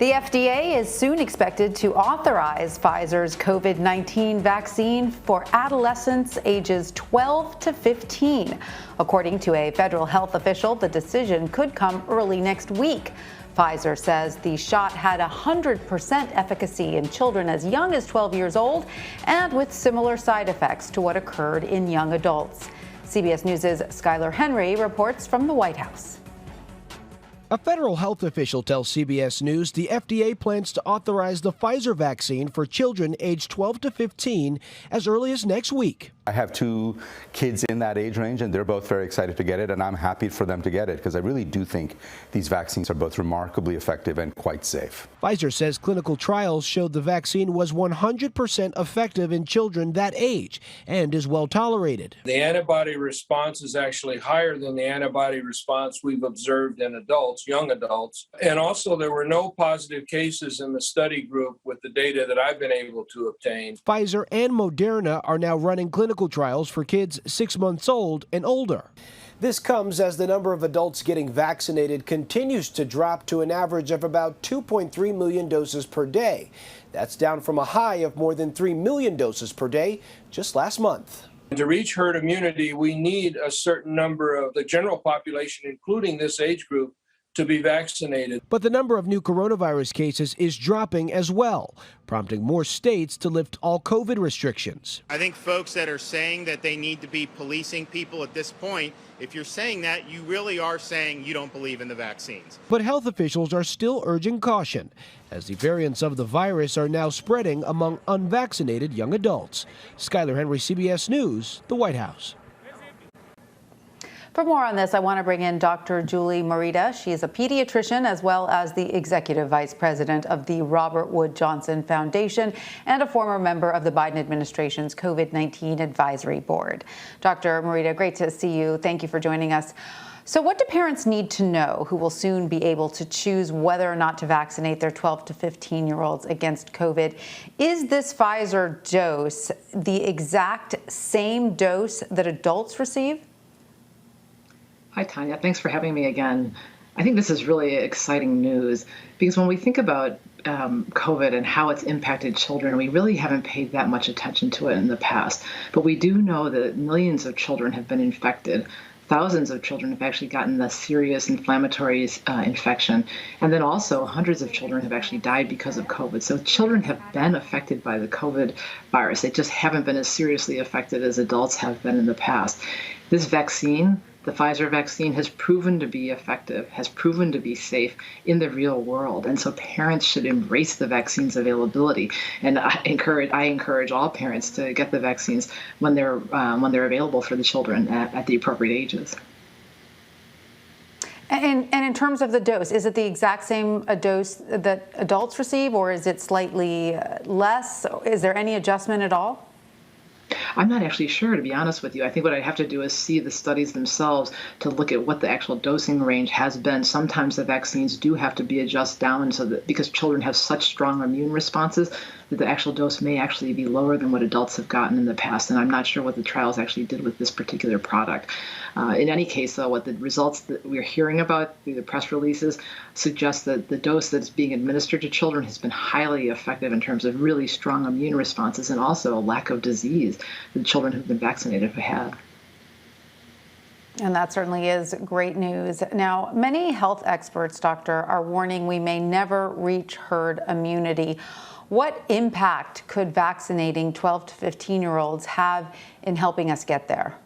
The FDA is soon expected to authorize Pfizer's COVID-19 vaccine for adolescents ages 12 to 15. According to a federal health official, the decision could come early next week. Pfizer says the shot had 100% efficacy in children as young as 12 years old and with similar side effects to what occurred in young adults. CBS News' Skylar Henry reports from the White House. A federal health official tells CBS News the FDA plans to authorize the Pfizer vaccine for children aged 12 to 15 as early as next week. I have two kids in that age range, and they're both very excited to get it, and I'm happy for them to get it because I really do think these vaccines are both remarkably effective and quite safe. Pfizer says clinical trials showed the vaccine was 100% effective in children that age and is well tolerated. The antibody response is actually higher than the antibody response we've observed in adults, young adults. And also there were no positive cases in the study group with the data that I've been able to obtain. Pfizer and Moderna are now running clinical trials for kids 6 months old and older. This comes as the number of adults getting vaccinated continues to drop to an average of about 2.3 million doses per day. That's down from a high of more than 3 million doses per day just last month. To reach herd immunity, we need a certain number of the general population, including this age group, to be vaccinated. But the number of new coronavirus cases is dropping as well, prompting more states to lift all COVID restrictions. I think folks that are saying that they need to be policing people at this point, if you're saying that, you really are saying you don't believe in the vaccines. But health officials are still urging caution, as the variants of the virus are now spreading among unvaccinated young adults. Skylar Henry, CBS News, the White House. For more on this, I want to bring in Dr. Julie Morita. She is a pediatrician as well as the executive vice president of the Robert Wood Johnson Foundation and a former member of the Biden administration's COVID-19 advisory board. Dr. Morita, great to see you. Thank you for joining us. So what do parents need to know who will soon be able to choose whether or not to vaccinate their 12 to 15-year-olds against COVID? Is this Pfizer dose the exact same dose that adults receive? Hi, Tanya. Thanks for having me again. I think this is really exciting news because when we think about COVID and how it's impacted children, we really haven't paid that much attention to it in the past. But we do know that millions of children have been infected. Thousands of children have actually gotten the serious inflammatory infection. And then also hundreds of children have actually died because of COVID. So children have been affected by the COVID virus. They just haven't been as seriously affected as adults have been in the past. This vaccine, the Pfizer vaccine, has proven to be effective, has proven to be safe in the real world. And so parents should embrace the vaccine's availability. And I encourage all parents to get the vaccines when they're available for the children at the appropriate ages. And in terms of the dose, is it the exact same dose that adults receive, or is it slightly less? Is there any adjustment at all? I'm not actually sure, to be honest with you. I think what I have to do is see the studies themselves to look at what the actual dosing range has been. Sometimes the vaccines do have to be adjusted down so that because children have such strong immune responses that the actual dose may actually be lower than what adults have gotten in the past. And I'm not sure what the trials actually did with this particular product. In any case, though, what the results that we're hearing about through the press releases suggest that the dose that's being administered to children has been highly effective in terms of really strong immune responses and also a lack of disease that children who've been vaccinated have had. And that certainly is great news. Now, many health experts, doctor, are warning we may never reach herd immunity. What impact could vaccinating 12 to 15-year-olds have in helping us get there?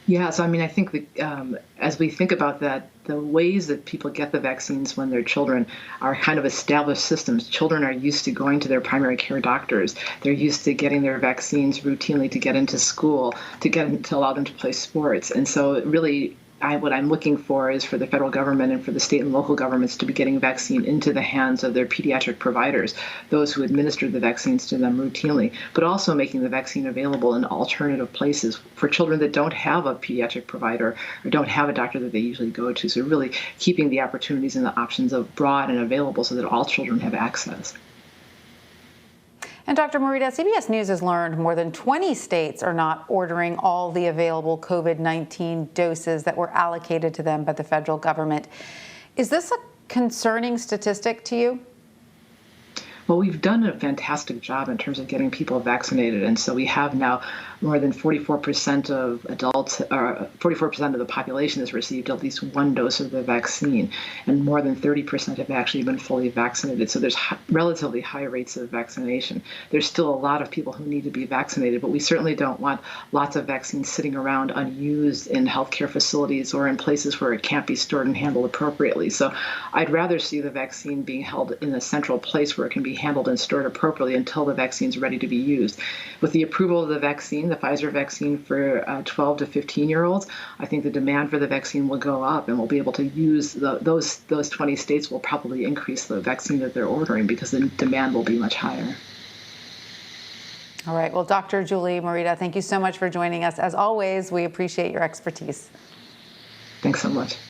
Yeah, so I think that as we think about that, the ways that people get the vaccines when they're children are kind of established systems. Children are used to going to their primary care doctors. They're used to getting their vaccines routinely to get into school, to allow them to play sports. And so really, what I'm looking for is for the federal government and for the state and local governments to be getting vaccine into the hands of their pediatric providers, those who administer the vaccines to them routinely, but also making the vaccine available in alternative places for children that don't have a pediatric provider or don't have a doctor that they usually go to. So really keeping the opportunities and the options broad and available so that all children have access. And Dr. Morita, CBS News has learned more than 20 states are not ordering all the available COVID-19 doses that were allocated to them by the federal government. Is this a concerning statistic to you? Well, we've done a fantastic job in terms of getting people vaccinated. And so we have now more than 44% of adults, or 44% of the population has received at least one dose of the vaccine. And more than 30% have actually been fully vaccinated. So there's relatively high rates of vaccination. There's still a lot of people who need to be vaccinated, but we certainly don't want lots of vaccines sitting around unused in healthcare facilities or in places where it can't be stored and handled appropriately. So I'd rather see the vaccine being held in a central place where it can be handled and stored appropriately until the vaccine is ready to be used. With the approval of the vaccine, the Pfizer vaccine for 12 to 15-year-olds, I think the demand for the vaccine will go up, and we'll be able to use those 20 states will probably increase the vaccine that they're ordering because the demand will be much higher. All right. Well, Dr. Julie Morita, thank you so much for joining us. As always, we appreciate your expertise. Thanks so much.